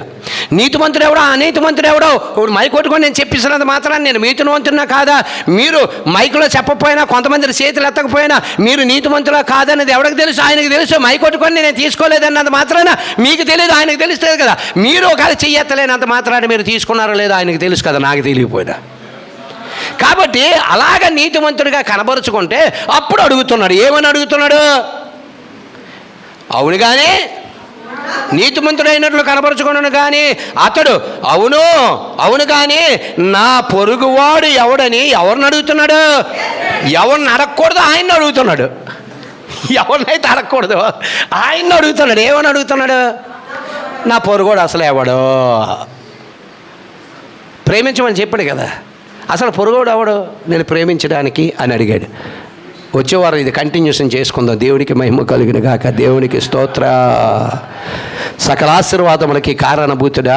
A: నీతిమంతుడు ఎవడో, అనీతిమంతుడు ఎవడో? ఇప్పుడు మైక్ కొట్టుకొని నేను చెప్పిస్తున్నది మాత్రాన్ని నేను నీతిమంతున్నా కాదా? మీరు మైకులో చెప్పకపోయినా, కొంతమంది చేతులు ఎత్తకపోయినా మీరు నీతిమంతులా కాదన్నది ఎవరికి తెలుసు? ఆయనకు తెలుసు. మైక్ కొట్టుకొని నేను తీసుకోలేదన్నది మాత్రాన మీకు తెలియదు, ఆయనకు తెలుస్తుంది కదా. మీరు ఒకవేళ చెయ్యెత్తలేనంత మాత్రాన్ని మీరు తీసుకున్నారో లేదో ఆయనకు తెలుసు కదా, నాకు తెలియకపోయినా. కాబట్టి అలాగ నీతిమంతుడిగా కనబరుచుకుంటే అప్పుడు అడుగుతున్నాడు. ఏమని అడుగుతున్నాడు? అవును కానీ నీతిమంతుడైనట్లు కనపరుచుకున్నాను కానీ అతడు అవును కానీ నా పొరుగువాడు ఎవడని ఎవరిని అడుగుతున్నాడు? ఎవరిని అడగకూడదు, ఆయన్ని అడుగుతున్నాడు. ఎవరినైతే అడగకూడదు ఆయన్ని అడుగుతున్నాడు. ఏమని అడుగుతున్నాడు? నా పొరుగువాడు అసలు ఎవడు? ప్రేమించమని చెప్పాడు కదా, అసలు పొరుగువాడు ఎవడు నేను ప్రేమించడానికి అని అడిగాడు. వచ్చేవారు ఇది కంటిన్యూషన్ చేసుకుందాం. దేవుడికి మహిమ కలుగును గాక, దేవునికి స్తోత్ర. సకల ఆశీర్వాదములకి కారణభూతుడా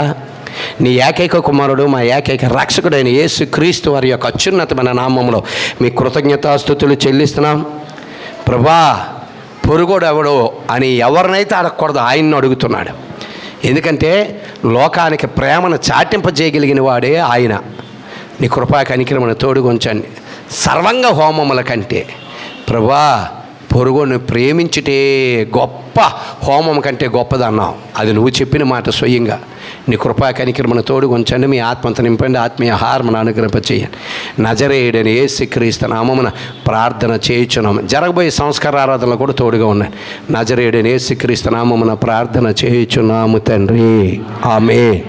A: నీ ఏకైక కుమారుడు, మా ఏకైక రక్షకుడైన యేసు క్రీస్తు వారి యొక్క అత్యున్నతమైన నామంలో మీ కృతజ్ఞతాస్తుతులు చెల్లిస్తున్నాం. ప్రభా, పొరుగోడు ఎవడు అని ఎవరినైతే అడగకూడదు ఆయన్ను అడుగుతున్నాడు. ఎందుకంటే లోకానికి ప్రేమను చాటింపజేయగలిగిన వాడే ఆయన. నీ కృపా కనికరమును తోడుగొంచండి. సర్వంగ హోమముల కంటే ప్రభా పొరుగును ప్రేమించుటే గొప్ప హోమం కంటే గొప్పదన్నావు. అది నువ్వు చెప్పిన మాట స్వయంగా. నీ కృపా కనికరమును తోడుగొంచండి. మీ ఆత్మతో నింపండి, ఆత్మీయ ఆహారమును అనుగ్రహింపచేయండి. నజరేయుడని యేసుక్రీస్తు నామమున ప్రార్థన చేయుచున్నాము. జరగబోయే సంస్కార ఆరాధనలు కూడా తోడుగా ఉన్నాయి. నజరేయుడని యేసుక్రీస్తు నామమున ప్రార్థన చేయుచున్నాము తండ్రి, ఆమేన్.